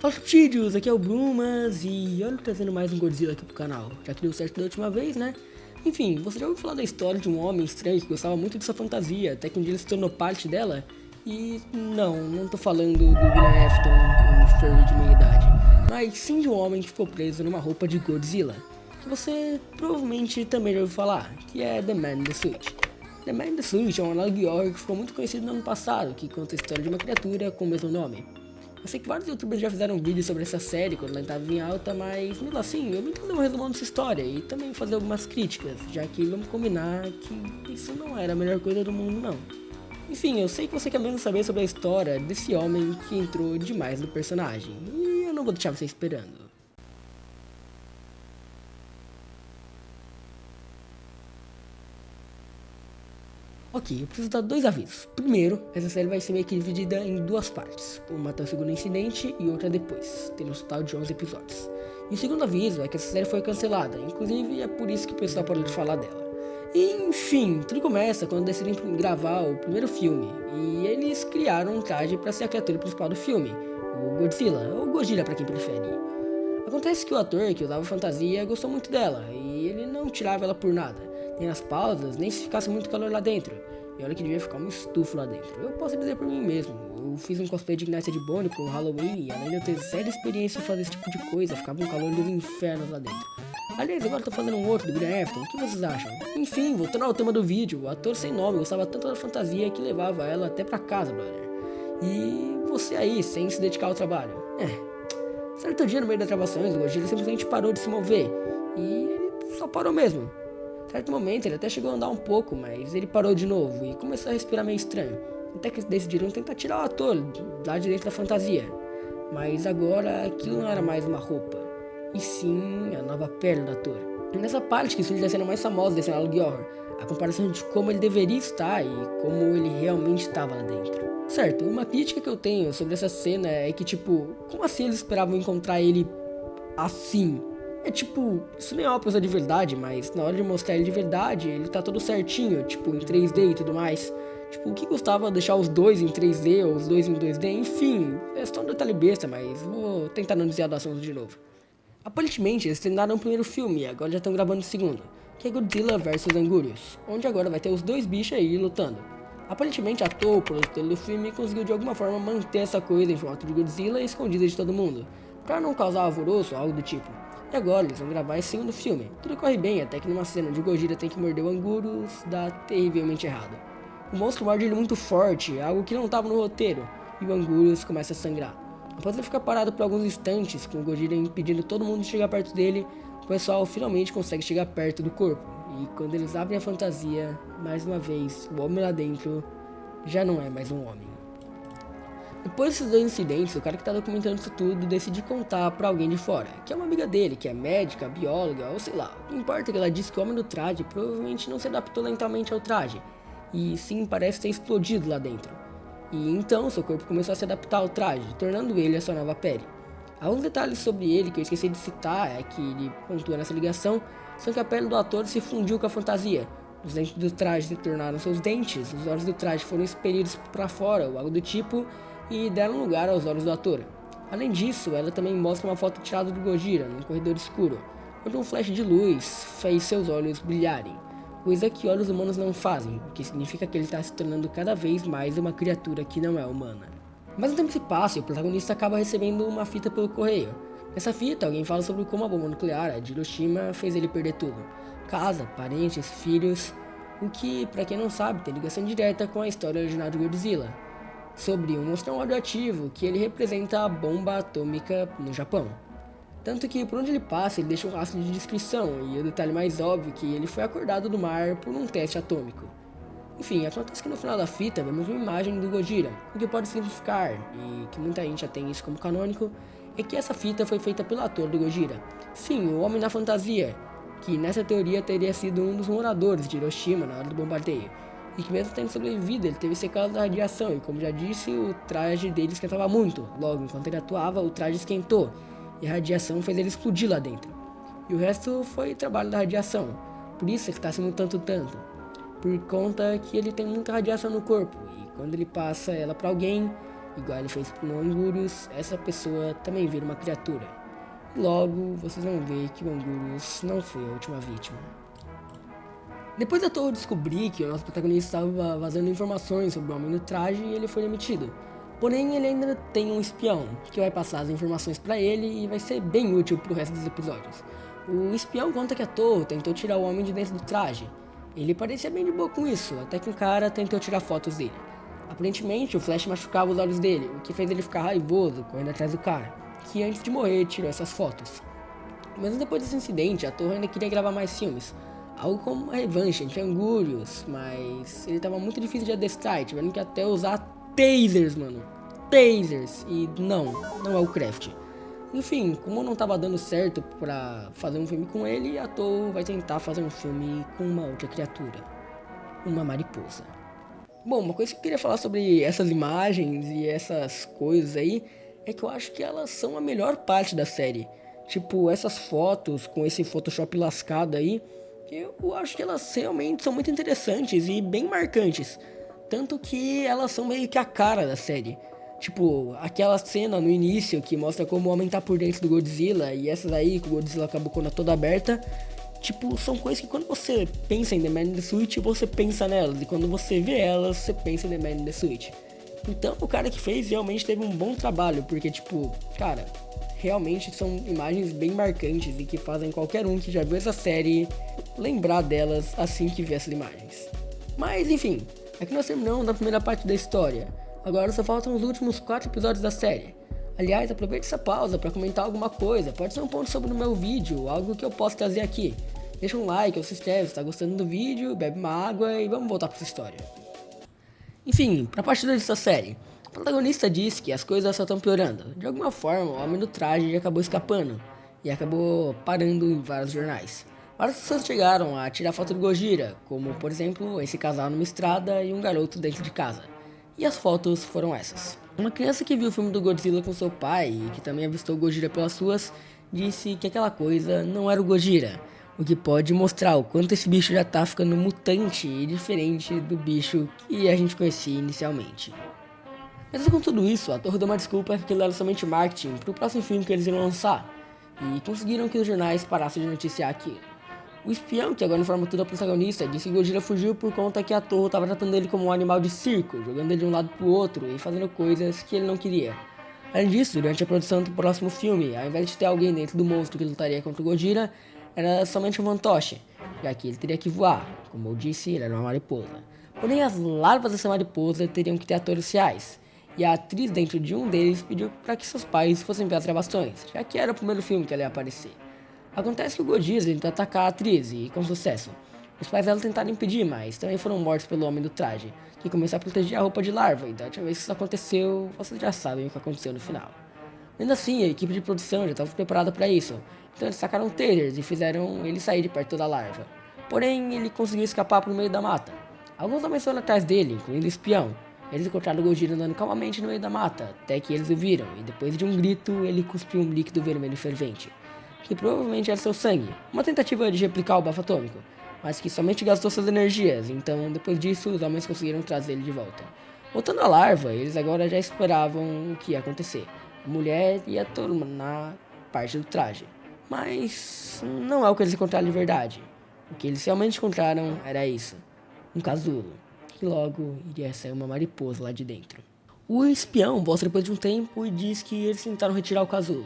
Fala Subtídeos, aqui é o Brumas e olha trazendo mais um Godzilla aqui pro canal, já que deu certo da última vez, né? Enfim, você já ouviu falar da história de um homem estranho que gostava muito de sua fantasia, até que um dia ele se tornou parte dela? E não tô falando do William Afton, o furry de meia idade, mas sim de um homem que ficou preso numa roupa de Godzilla, que você provavelmente também já ouviu falar, que é The Man in the Suit. The Man in the Suit é um análogo de horror que ficou muito conhecido no ano passado, que conta a história de uma criatura com o mesmo nome. Eu sei que vários youtubers já fizeram vídeos sobre essa série quando ela estava em alta, mas mesmo assim, eu vim trazer um resumão dessa história e também fazer algumas críticas, já que vamos combinar que isso não era a melhor coisa do mundo não. Enfim, eu sei que você quer mesmo saber sobre a história desse homem que entrou demais no personagem, e eu não vou deixar você esperando. Ok, eu preciso dar dois avisos. Primeiro, essa série vai ser meio que dividida em duas partes. Uma até o segundo incidente e outra depois, tendo um total de 11 episódios. E o segundo aviso é que essa série foi cancelada, inclusive é por isso que o pessoal parou de falar dela. E, enfim, tudo começa quando decidem gravar o primeiro filme, e eles criaram um traje para ser a criatura principal do filme, o Godzilla, ou Gojira para quem prefere. Acontece que o ator que usava fantasia gostou muito dela, e ele não tirava ela por nada. Nem nas pausas, nem se ficasse muito calor lá dentro. E olha que devia ficar um estufo lá dentro. Eu posso dizer por mim mesmo. Eu fiz um cosplay de Ignited Bone pro Halloween e além de eu ter zero experiência em fazer esse tipo de coisa, ficava um calor dos infernos lá dentro. Aliás, agora eu tô fazendo um outro do William Afton, o que vocês acham? Enfim, voltando ao tema do vídeo, o ator sem nome gostava tanto da fantasia que levava ela até pra casa, brother. E você aí, sem se dedicar ao trabalho. Certo dia no meio das gravações, o Gojira simplesmente parou de se mover. E ele só parou mesmo. Certo momento ele até chegou a andar um pouco, mas ele parou de novo e começou a respirar meio estranho. Até que eles decidiram tentar tirar o ator lá de dentro da fantasia. Mas agora aquilo não era mais uma roupa, e sim a nova perna do ator. E nessa parte que surge a cena mais famosa desse análogo de horror, a comparação de como ele deveria estar e como ele realmente estava lá dentro. Certo, uma crítica que eu tenho sobre essa cena é que tipo, como assim eles esperavam encontrar ele assim? É tipo, isso nem é uma pessoa de verdade, mas na hora de mostrar ele de verdade, ele tá todo certinho, tipo, em 3D e tudo mais. Tipo, o que custava deixar os dois em 3D ou os dois em 2D? Enfim, é só um detalhe besta, mas vou tentar não desviar do assunto de novo. Aparentemente, eles terminaram o primeiro filme e agora já estão gravando o segundo, que é Godzilla vs Anguirus, onde agora vai ter os dois bichos aí lutando. Aparentemente, a Toho, o produtor do filme, conseguiu de alguma forma manter essa coisa em formato de Godzilla escondida de todo mundo, pra não causar alvoroço ou algo do tipo. E agora eles vão gravar esse segundo filme. Tudo corre bem até que numa cena onde o Gojira tem que morder o Anguirus, dá terrivelmente errado. O monstro morde ele muito forte, algo que não estava no roteiro, e o Anguirus começa a sangrar. Após ele ficar parado por alguns instantes, com o Gojira impedindo todo mundo de chegar perto dele, o pessoal finalmente consegue chegar perto do corpo. E quando eles abrem a fantasia, mais uma vez, o homem lá dentro já não é mais um homem. Depois desses dois incidentes, o cara que tá documentando isso tudo decide contar pra alguém de fora, que é uma amiga dele, que é médica, bióloga, ou sei lá. Não importa que ela disse que o homem do traje provavelmente não se adaptou lentamente ao traje, e sim parece ter explodido lá dentro. E então seu corpo começou a se adaptar ao traje, tornando ele a sua nova pele. Alguns detalhes sobre ele que eu esqueci de citar é que ele pontua nessa ligação, são que a pele do ator se fundiu com a fantasia. Os dentes do traje se tornaram seus dentes, os olhos do traje foram expelidos para fora ou algo do tipo, e deram lugar aos olhos do ator. Além disso, ela também mostra uma foto tirada do Gojira num corredor escuro, onde um flash de luz fez seus olhos brilharem, coisa que olhos humanos não fazem, o que significa que ele está se tornando cada vez mais uma criatura que não é humana. Mas o tempo se passa e o protagonista acaba recebendo uma fita pelo correio. Nessa fita, alguém fala sobre como a bomba nuclear, a de Hiroshima, fez ele perder tudo: casa, parentes, filhos, o que, pra quem não sabe, tem ligação direta com a história original de Godzilla, sobre um monstrão radioativo que ele representa a bomba atômica no Japão. Tanto que por onde ele passa ele deixa um rastro de descrição, e o detalhe mais óbvio é que ele foi acordado do mar por um teste atômico. Enfim, acontece que no final da fita vemos uma imagem do Gojira, o que pode significar, e que muita gente já tem isso como canônico, é que essa fita foi feita pelo ator do Gojira. Sim, o Homem na Fantasia, que nessa teoria teria sido um dos moradores de Hiroshima na hora do bombardeio, e que mesmo tendo sobrevivido, ele teve sequelas da radiação, e como já disse, o traje dele esquentava muito. Logo, enquanto ele atuava, o traje esquentou, e a radiação fez ele explodir lá dentro. E o resto foi trabalho da radiação, por isso é que está se mutando tanto, por conta que ele tem muita radiação no corpo, e quando ele passa ela para alguém, igual ele fez no Anguirus, essa pessoa também vira uma criatura. E logo vocês vão ver que o Anguirus não foi a última vítima. Depois da Torre descobrir que o nosso protagonista estava vazando informações sobre o Homem do Traje, ele foi demitido. Porém, ele ainda tem um espião, que vai passar as informações pra ele e vai ser bem útil pro resto dos episódios. O espião conta que a Torre tentou tirar o homem de dentro do traje. Ele parecia bem de boa com isso, até que um cara tentou tirar fotos dele. Aparentemente, o Flash machucava os olhos dele, o que fez ele ficar raivoso, correndo atrás do cara, que antes de morrer tirou essas fotos. Mesmo depois desse incidente, a Torre ainda queria gravar mais filmes, algo como uma revanche entre Anguirus, mas ele tava muito difícil de adestrar e tiveram que até usar tasers, mano. Tasers, e não é o Kraft. Enfim, como não tava dando certo pra fazer um filme com ele, a Torre vai tentar fazer um filme com uma outra criatura, uma mariposa. Bom, uma coisa que eu queria falar sobre essas imagens e essas coisas aí é que eu acho que elas são a melhor parte da série. Tipo, essas fotos com esse Photoshop lascado aí, eu acho que elas realmente são muito interessantes e bem marcantes. Tanto que elas são meio que a cara da série. Tipo, aquela cena no início que mostra como o homem tá por dentro do Godzilla e essas aí que o Godzilla com a bocona toda aberta. Tipo, são coisas que quando você pensa em The Man in the Suit, você pensa nelas. E quando você vê elas, você pensa em The Man in the Suit. Então, o cara que fez realmente teve um bom trabalho. Porque, tipo, cara, realmente são imagens bem marcantes e que fazem qualquer um que já viu essa série lembrar delas assim que vê essas imagens. Mas, enfim, aqui nós terminamos a primeira parte da história. Agora só faltam os últimos 4 episódios da série. Aliás, aproveite essa pausa para comentar alguma coisa, pode ser um ponto sobre o meu vídeo, algo que eu posso trazer aqui. Deixa um like ou se inscreve se tá gostando do vídeo, bebe uma água e vamos voltar para essa história. Enfim, pra parte dessa série, o protagonista diz que as coisas só estão piorando. De alguma forma, o Homem do Traje acabou escapando e acabou parando em vários jornais. Várias pessoas chegaram a tirar foto do Gojira, como por exemplo esse casal numa estrada e um garoto dentro de casa. E as fotos foram essas. Uma criança que viu o filme do Godzilla com seu pai e que também avistou o Gojira pelas ruas, disse que aquela coisa não era o Gojira, o que pode mostrar o quanto esse bicho já tá ficando mutante e diferente do bicho que a gente conhecia inicialmente. Mesmo com tudo isso, a Torre deu uma desculpa que aquilo era somente marketing pro próximo filme que eles iam lançar, e conseguiram que os jornais parassem de noticiar aquilo. O espião, que agora informa tudo ao protagonista, disse que Godzilla fugiu por conta que a Torre estava tratando ele como um animal de circo, jogando ele de um lado pro outro e fazendo coisas que ele não queria. Além disso, durante a produção do próximo filme, ao invés de ter alguém dentro do monstro que lutaria contra o Gojira, era somente um fantoche, já que ele teria que voar. Como eu disse, ele era uma mariposa. Porém, as larvas dessa mariposa teriam que ter atores reais, e a atriz dentro de um deles pediu para que seus pais fossem ver as gravações, já que era o primeiro filme que ela ia aparecer. Acontece que o Godzilla tentou atacar a atriz e, com sucesso, os pais dela tentaram impedir, mas também foram mortos pelo Homem do Traje, que começou a proteger a roupa de larva, e da última vez que isso aconteceu, vocês já sabem o que aconteceu no final. Ainda assim, a equipe de produção já estava preparada para isso, então eles sacaram tasers e fizeram ele sair de perto da larva. Porém, ele conseguiu escapar por meio da mata. Alguns homens foram atrás dele, incluindo o espião. Eles encontraram o Gojira andando calmamente no meio da mata, até que eles o viram, e depois de um grito, ele cuspiu um líquido vermelho fervente, que provavelmente era seu sangue, uma tentativa de replicar o bafo atômico, mas que somente gastou suas energias, então depois disso os homens conseguiram trazer ele de volta. Voltando à larva, eles agora já esperavam o que ia acontecer. A mulher ia tornar parte do traje, mas não é o que eles encontraram de verdade. O que eles realmente encontraram era isso, um casulo, que logo iria sair uma mariposa lá de dentro. O espião volta depois de um tempo e diz que eles tentaram retirar o casulo,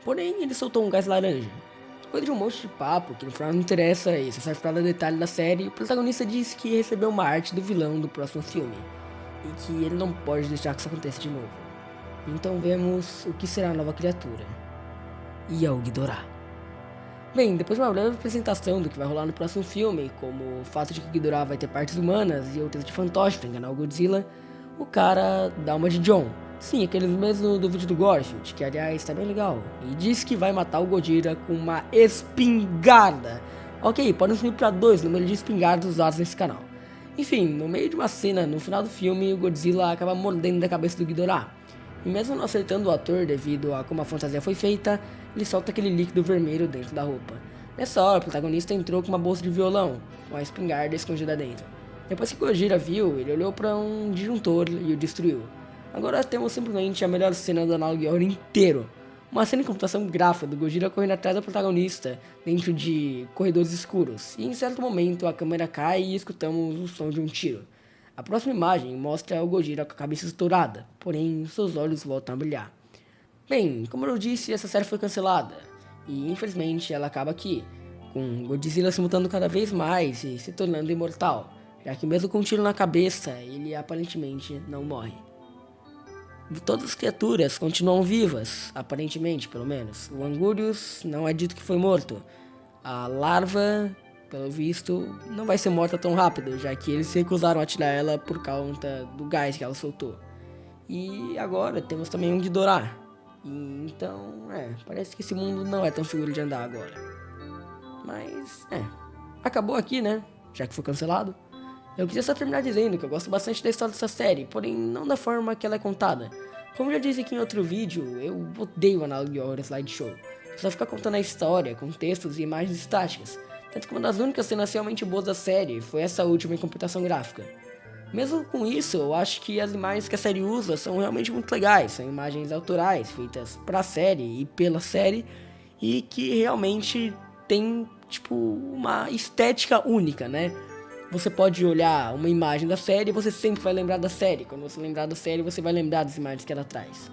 porém ele soltou um gás laranja. Depois de um monte de papo, que no final não interessa e só serve para dar detalhe da série, o protagonista diz que recebeu uma arte do vilão do próximo filme, e que ele não pode deixar que isso aconteça de novo. Então vemos o que será a nova criatura, Yogg-Dora. Bem, depois de uma breve apresentação do que vai rolar no próximo filme, como o fato de que Ghidorah vai ter partes humanas e outras de fantoche para enganar o Godzilla, o cara dá uma de John. Sim, aquele mesmo do vídeo do Garfield, que aliás tá bem legal, e diz que vai matar o Gojira com uma espingarda. Ok, podem subir para 2 números de espingardas usados nesse canal. Enfim, no meio de uma cena no final do filme, o Godzilla acaba mordendo a cabeça do Ghidorah. E mesmo não acertando o ator devido a como a fantasia foi feita, ele solta aquele líquido vermelho dentro da roupa. Nessa hora, o protagonista entrou com uma bolsa de violão, com a espingarda escondida dentro. Depois que Gojira viu, ele olhou para um disjuntor e o destruiu. Agora temos simplesmente a melhor cena do Analog Horror inteiro. Uma cena em computação gráfica do Gojira correndo atrás da protagonista, dentro de corredores escuros, e em certo momento a câmera cai e escutamos o som de um tiro. A próxima imagem mostra o Gojira com a cabeça estourada, porém seus olhos voltam a brilhar. Bem, como eu disse, essa série foi cancelada, e infelizmente ela acaba aqui, com Godzilla se mutando cada vez mais e se tornando imortal, já que mesmo com um tiro na cabeça, ele aparentemente não morre. Todas as criaturas continuam vivas, aparentemente, pelo menos. O Angurius não é dito que foi morto. A larva, pelo visto, não vai ser morta tão rápido, já que eles se recusaram a tirar ela por conta do gás que ela soltou. E agora temos também um Ghidorah. Então, parece que esse mundo não é tão seguro de andar agora. Mas, acabou aqui, né? Já que foi cancelado. Eu queria só terminar dizendo que eu gosto bastante da história dessa série, porém não da forma que ela é contada. Como já disse aqui em outro vídeo, eu odeio Analog Horror Slideshow. Só ficar contando a história, com textos e imagens estáticas. Tanto que uma das únicas cenas realmente boas da série foi essa última em computação gráfica. Mesmo com isso, eu acho que as imagens que a série usa são realmente muito legais. São imagens autorais, feitas pra série e pela série, e que realmente tem, uma estética única, né? Você pode olhar uma imagem da série e você sempre vai lembrar da série. Quando você lembrar da série, você vai lembrar das imagens que ela traz.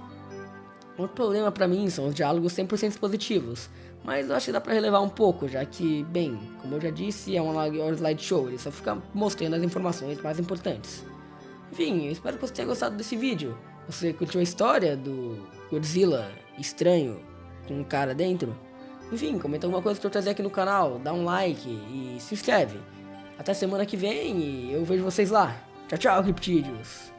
Outro problema pra mim são os diálogos 100% positivos, mas eu acho que dá pra relevar um pouco, já que, bem, como eu já disse, é um slideshow, ele só fica mostrando as informações mais importantes. Enfim, eu espero que você tenha gostado desse vídeo. Você curtiu a história do Godzilla estranho com um cara dentro? Enfim, comenta alguma coisa que eu trazer aqui no canal, dá um like e se inscreve. Até semana que vem e eu vejo vocês lá. Tchau, tchau, Criptídeos.